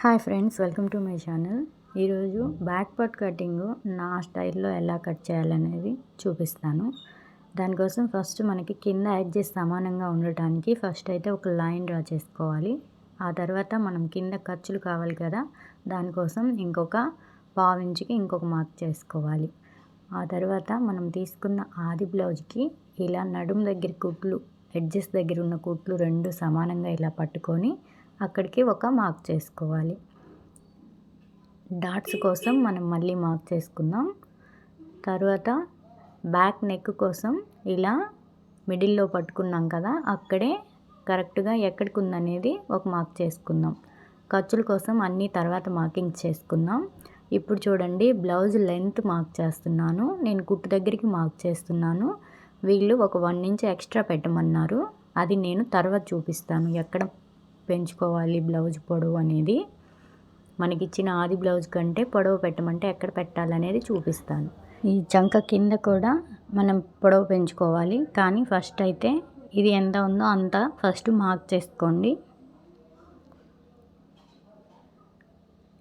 Hi friends, welcome to my channel. ఈరోజు back part cutting నా స్టైల్లో ఎలా కట్ చేయాలనేది చూపిస్తాను. దానికోసం ఫస్ట్ మనకి కింద ఎడ్జెస్ సమానంగా ఉండటానికి ఫస్ట్ అయితే ఒక లైన్ డ్రా చేసుకోవాలి. ఆ తర్వాత మనం కింద ఖర్చులు కావాలి కదా, దానికోసం ఇంకొక పావు ఇంచుకి ఇంకొక మార్క్ చేసుకోవాలి. ఆ తర్వాత మనం తీసుకున్న ఆది బ్లౌజ్కి ఇలా నడుము దగ్గర కుట్లు, ఎడ్జెస్ దగ్గర ఉన్న కుట్లు రెండు సమానంగా ఇలా పట్టుకొని అక్కడికి ఒక మార్క్ చేసుకోవాలి. డాట్స్ కోసం మనం మళ్ళీ మార్క్ చేసుకుందాం. తర్వాత బ్యాక్ నెక్ కోసం ఇలా మిడిల్లో పట్టుకున్నాం కదా, అక్కడే కరెక్ట్గా ఎక్కడికి ఉందనేది ఒక మార్క్ చేసుకుందాం. ఖర్చుల కోసం అన్నీ తర్వాత మార్కింగ్ చేసుకుందాం. ఇప్పుడు చూడండి, బ్లౌజ్ లెంత్ మార్క్ చేస్తున్నాను. నేను కుట్టు దగ్గరికి మార్క్ చేస్తున్నాను. వీళ్ళు ఒక 1 ఇంచ్ ఎక్స్ట్రా పెట్టమన్నారు. అది నేను తర్వాత చూపిస్తాను, ఎక్కడ పెంచుకోవాలి బ్లౌజ్ పొడవు అనేది. మనకిచ్చిన ఆది బ్లౌజ్ కంటే పొడవు పెట్టమంటే ఎక్కడ పెట్టాలనేది చూపిస్తాను. ఈ చంక కింద కూడా మనం పొడవు పెంచుకోవాలి, కానీ ఫస్ట్ అయితే ఇది ఎంత ఉందో అంత ఫస్ట్ మార్క్ చేసుకోండి.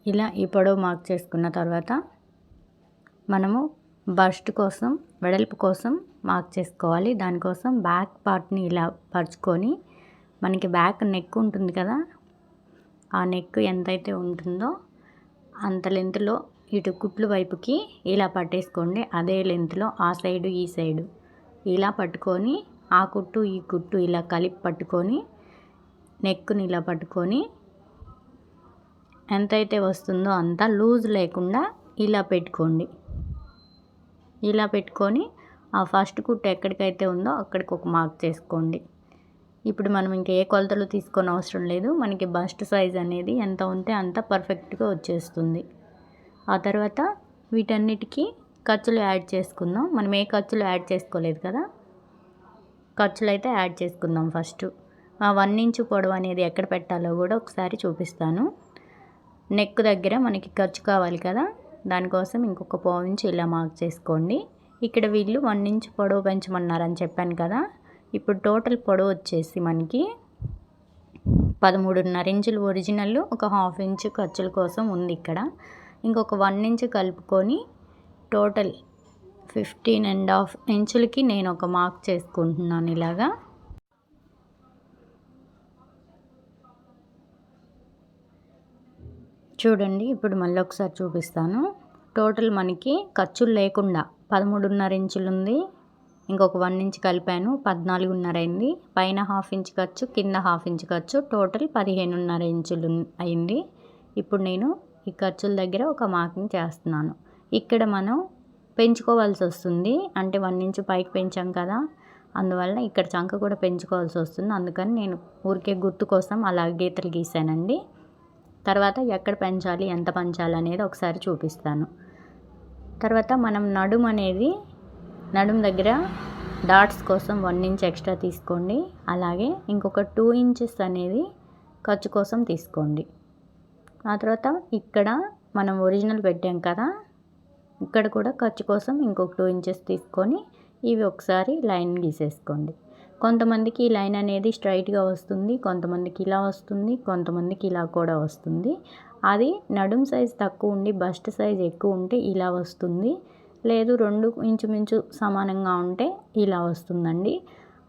ఇలా ఈ పొడవు మార్క్ చేసుకున్న తర్వాత మనము బస్ట్ కోసం, వెడల్పు కోసం మార్క్ చేసుకోవాలి. దానికోసం బ్యాక్ పార్ట్ని ఇలా పరుచుకొని మనకి బ్యాక్ నెక్ ఉంటుంది కదా, ఆ నెక్ ఎంతైతే ఉంటుందో అంత లెంత్లో ఇటు కుట్లు వైపుకి ఇలా పట్టేసుకోండి. అదే లెంత్లో ఆ సైడు ఈ సైడు ఇలా పట్టుకొని ఆ కుట్టు ఈ కుట్టు ఇలా కలిపి పట్టుకొని నెక్ని ఇలా పట్టుకొని ఎంతైతే వస్తుందో అంత లూజ్ లేకుండా ఇలా పెట్టుకోండి. ఇలా పెట్టుకొని ఆ ఫస్ట్ కుట్టు ఎక్కడికైతే ఉందో అక్కడికి ఒక మార్క్ చేసుకోండి. ఇప్పుడు మనం ఇంకా ఏ కొలతలు తీసుకొని అవసరం లేదు. మనకి బస్ట్ సైజ్ అనేది ఎంత ఉంటే అంత పర్ఫెక్ట్గా వచ్చేస్తుంది. ఆ తర్వాత వీటన్నిటికీ ఖర్చులు యాడ్ చేసుకుందాం. మనం ఏ ఖర్చులు యాడ్ చేసుకోలేదు కదా, ఖర్చులు అయితే యాడ్ చేసుకుందాం. ఫస్ట్ ఆ 1 ఇంచు పొడవు అనేది ఎక్కడ పెట్టాలో కూడా ఒకసారి చూపిస్తాను. నెక్ దగ్గర మనకి ఖర్చు కావాలి కదా, దానికోసం ఇంకొక పావు ఇంచు ఇలా మార్క్ చేసుకోండి. ఇక్కడ వీళ్ళు 1 ఇంచు పొడవు పెంచమన్నారని చెప్పాను కదా. ఇప్పుడు టోటల్ పొడవు వచ్చేసి మనకి 13.5 ఇంచులు ఒరిజినల్, ఒక హాఫ్ ఇంచు ఖర్చుల కోసం ఉంది. ఇక్కడ ఇంకొక 1 ఇంచు కలుపుకొని టోటల్ 15.5 ఇంచులకి నేను ఒక మార్క్ చేసుకుంటున్నాను ఇలాగా. చూడండి, ఇప్పుడు మళ్ళీ ఒకసారి చూపిస్తాను. టోటల్ మనకి ఖర్చులు లేకుండా 13.5 ఇంచులు ఉంది. ఇంకొక 1 ఇంచ్ కలిపాను, 14.5 అయింది. పైన హాఫ్ ఇంచ్ ఖర్చు, కింద హాఫ్ ఇంచ్ ఖర్చు, టోటల్ 15.5 ఇంచులు అయింది. ఇప్పుడు నేను ఈ ఖర్చుల దగ్గర ఒక మార్కింగ్ చేస్తున్నాను. ఇక్కడ మనం పెంచుకోవాల్సి వస్తుంది, అంటే 1 ఇంచ్ పైకి పెంచాం కదా, అందువల్ల ఇక్కడ చంక కూడా పెంచుకోవాల్సి వస్తుంది. అందుకని నేను ఊరికే గుర్తు కోసం అలా గీతలు గీసానండి. తర్వాత ఎక్కడ పెంచాలి, ఎంత పెంచాలి అనేది ఒకసారి చూపిస్తాను. తర్వాత మనం నడుము దగ్గర డాట్స్ కోసం 1 ఇంచ్ ఎక్స్ట్రా తీసుకోండి. అలాగే ఇంకొక 2 ఇంచెస్ అనేది ఖర్చు కోసం తీసుకోండి. ఆ తర్వాత ఇక్కడ మనం ఒరిజినల్ పెట్టాం కదా, ఇక్కడ కూడా ఖర్చు కోసం ఇంకొక 2 ఇంచెస్ తీసుకొని ఇవి ఒకసారి లైన్ గీసేసుకోండి. కొంతమందికి ఈ లైన్ అనేది స్ట్రైట్గా వస్తుంది, కొంతమందికి ఇలా వస్తుంది, కొంతమందికి ఇలా కూడా వస్తుంది. అది నడుము సైజ్ తక్కువ ఉండి బస్ట్ సైజ్ ఎక్కువ ఉంటే ఇలా వస్తుంది, లేదు 2 ఇంచుమించు సమానంగా ఉంటే ఇలా వస్తుందండి.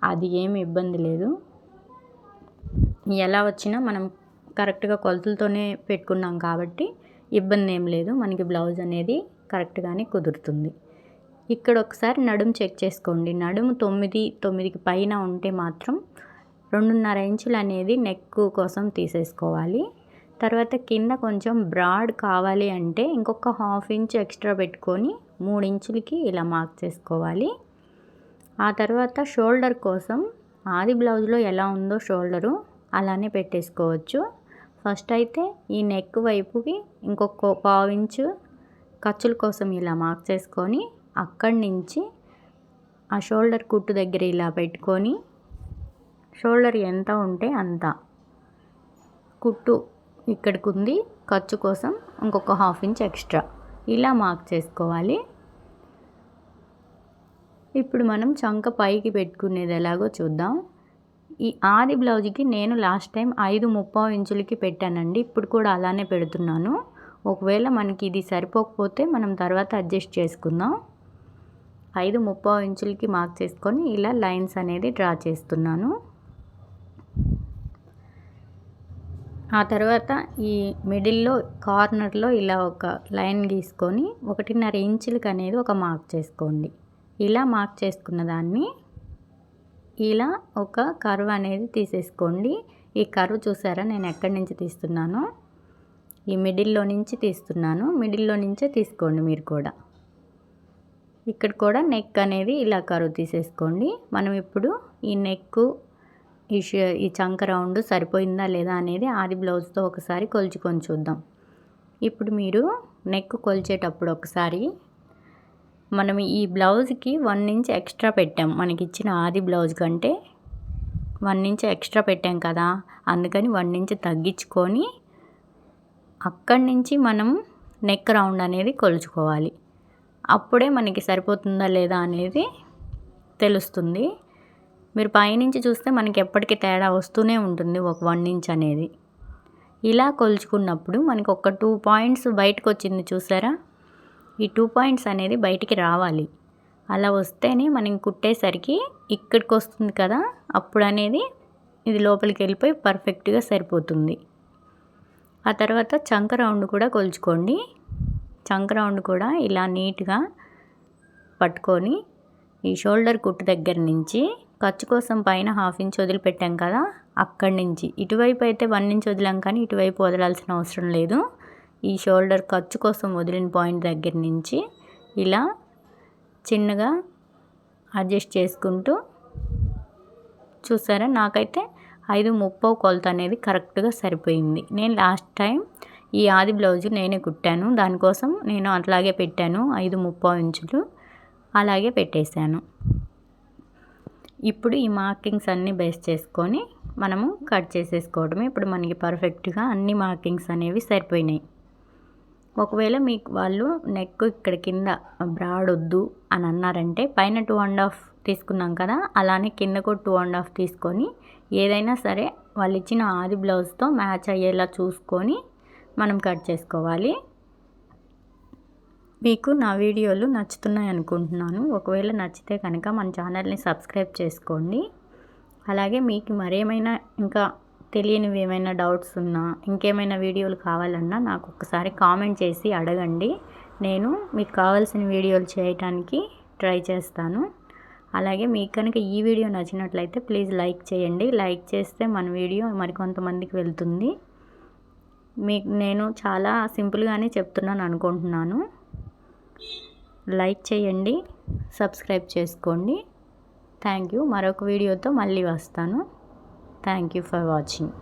అది ఏమి ఇబ్బంది లేదు. ఎలా వచ్చినా మనం కరెక్ట్గా కొలతలతోనే పెట్టుకున్నాం కాబట్టి ఇబ్బంది ఏం లేదు. మనకి బ్లౌజ్ అనేది కరెక్ట్గానే కుదురుతుంది. ఇక్కడ ఒకసారి నడుము చెక్ చేసుకోండి. నడుము 9కి పైన ఉంటే మాత్రం 2.5 ఇంచులు అనేది నెక్ కోసం తీసేసుకోవాలి. తర్వాత కింద కొంచెం బ్రాడ్ కావాలి అంటే ఇంకొక హాఫ్ ఇంచ్ ఎక్స్ట్రా పెట్టుకొని 3 ఇంచులకి ఇలా మార్క్ చేసుకోవాలి. ఆ తర్వాత షోల్డర్ కోసం ఆది బ్లౌజ్లో ఎలా ఉందో షోల్డరు అలానే పెట్టేసుకోవచ్చు. ఫస్ట్ అయితే ఈ నెక్ వైపుకి ఇంకొక పావు ఇంచు ఖర్చుల కోసం ఇలా మార్క్ చేసుకొని అక్కడి నుంచి ఆ షోల్డర్ కుట్టు దగ్గర ఇలా పెట్టుకొని షోల్డర్ ఎంత ఉంటే అంత కుట్టు ఇక్కడికి ఉంది, ఖర్చు కోసం ఇంకొక హాఫ్ ఇంచ్ ఎక్స్ట్రా ఇలా మార్క్ చేసుకోవాలి. ఇప్పుడు మనం చంక పైకి పెట్టుకునేది ఎలాగో చూద్దాం. ఈ ఆది బ్లౌజ్కి నేను లాస్ట్ టైం 5/3 ఇంచులకి పెట్టానండి. ఇప్పుడు కూడా అలానే పెడుతున్నాను. ఒకవేళ మనకి ఇది సరిపోకపోతే మనం తర్వాత అడ్జస్ట్ చేసుకుందాం. 5/3 ఇంచులకి మార్క్ చేసుకొని ఇలా లైన్స్ అనేది డ్రా చేస్తున్నాను. ఆ తర్వాత ఈ మిడిల్లో కార్నర్లో ఇలా ఒక లైన్ గీసుకొని 1.5 ఇంచులకి అనేది ఒక మార్క్ చేసుకోండి. ఇలా మార్క్ చేసుకున్న దాన్ని ఇలా ఒక కర్వ్ అనేది తీసేసుకోండి. ఈ కర్వ్ చూసారా నేను ఎక్కడి నుంచి తీస్తున్నానో, ఈ మిడిల్లో నుంచి తీస్తున్నాను. మిడిల్లో నుంచే తీసుకోండి మీరు కూడా. ఇక్కడ కూడా నెక్ అనేది ఇలా కర్వ్ తీసేసుకోండి. మనం ఇప్పుడు ఈ నెక్ ఈ చంక రౌండ్ సరిపోయిందా లేదా అనేది ఆది బ్లౌజ్తో ఒకసారి కొలుచుకొని చూద్దాం. ఇప్పుడు మీరు నెక్ కొలిచేటప్పుడు ఒకసారి మనం ఈ బ్లౌజ్కి 1 ఇంచ్ ఎక్స్ట్రా పెట్టాం. మనకి ఇచ్చిన ఆది బ్లౌజ్ కంటే 1 ఇంచ్ ఎక్స్ట్రా పెట్టాం కదా, అందుకని 1 ఇంచ్ తగ్గించుకొని అక్కడి నుంచి మనం నెక్ రౌండ్ అనేది కొలుచుకోవాలి. అప్పుడే మనకి సరిపోతుందా లేదా అనేది తెలుస్తుంది. మీరు పైనుంచి చూస్తే మనకి ఎప్పటికీ తేడా వస్తూనే ఉంటుంది ఒక 1 ఇంచ్ అనేది. ఇలా కొలుచుకున్నప్పుడు మనకి ఒక 2 పాయింట్స్ బయటకు వచ్చింది చూసారా, ఈ 2 పాయింట్స్ అనేది బయటికి రావాలి. అలా వస్తేనే మనం కుట్టేసరికి ఇక్కడికి వస్తుంది కదా, అప్పుడు అనేది ఇది లోపలికి వెళ్ళిపోయి పర్ఫెక్ట్గా సరిపోతుంది. ఆ తర్వాత చంక రౌండ్ కూడా కొలుచుకోండి. చంక రౌండ్ కూడా ఇలా నీట్గా పట్టుకొని ఈ షోల్డర్ కుట్టు దగ్గర నుంచి ఖర్చు కోసం పైన 1/2 ఇంచ్ వదిలిపెట్టాం కదా, అక్కడి నుంచి ఇటువైపు అయితే 1 ఇంచ్ వదిలాం, కానీ ఇటువైపు వదలాల్సిన అవసరం లేదు. ఈ షోల్డర్ ఖర్చు కోసం వదిలిన పాయింట్ దగ్గర నుంచి ఇలా చిన్నగా అడ్జస్ట్ చేసుకుంటూ చూసారా, నాకైతే 5/3 కొలత అనేది కరెక్ట్గా సరిపోయింది. నేను లాస్ట్ టైం ఈ ఆది బ్లౌజ్ నేనే కుట్టాను, దానికోసం నేను అట్లాగే పెట్టాను. 5/3 ఇంచులు అలాగే పెట్టేశాను. ఇప్పుడు ఈ మార్కింగ్స్ అన్నీ బేస్ చేసుకొని మనము కట్ చేసేసుకోవడమే. ఇప్పుడు మనకి పర్ఫెక్ట్గా అన్ని మార్కింగ్స్ అనేవి సరిపోయినాయి. ఒకవేళ మీకు వాళ్ళు నెక్ ఇక్కడ కింద బ్రాడ్ వద్దు అని అన్నారంటే పైన 2.5 తీసుకున్నాం కదా, అలానే కింద కూడా 2.5 తీసుకొని ఏదైనా సరే వాళ్ళు ఇచ్చిన ఆది బ్లౌజ్తో మ్యాచ్ అయ్యేలా చూసుకొని మనం కట్ చేసుకోవాలి. మీకు నా వీడియోలు నచ్చుతున్నాయి అనుకుంటున్నాను. ఒకవేళ నచ్చితే కనుక మన ఛానల్ని సబ్స్క్రైబ్ చేసుకోండి. అలాగే మీకు మరేమైనా ఇంకా తెలియనివి ఏమైనా డౌట్స్ ఉన్నా, ఇంకేమైనా వీడియోలు కావాలన్నా నాకు ఒకసారి కామెంట్ చేసి అడగండి. నేను మీకు కావాల్సిన వీడియోలు చేయడానికి ట్రై చేస్తాను. అలాగే మీకు కనుక ఈ వీడియో నచ్చినట్లయితే ప్లీజ్ లైక్ చేయండి. లైక్ చేస్తే మన వీడియో మరికొంతమందికి వెళ్తుంది. మీకు నేను చాలా సింపుల్గానే చెప్తున్నాను అనుకుంటున్నాను. లైక్ చేయండి, సబ్స్క్రైబ్ చేసుకోండి. Thank you. మరొక వీడియోతో మళ్ళీ వస్తాను. Thank you for watching.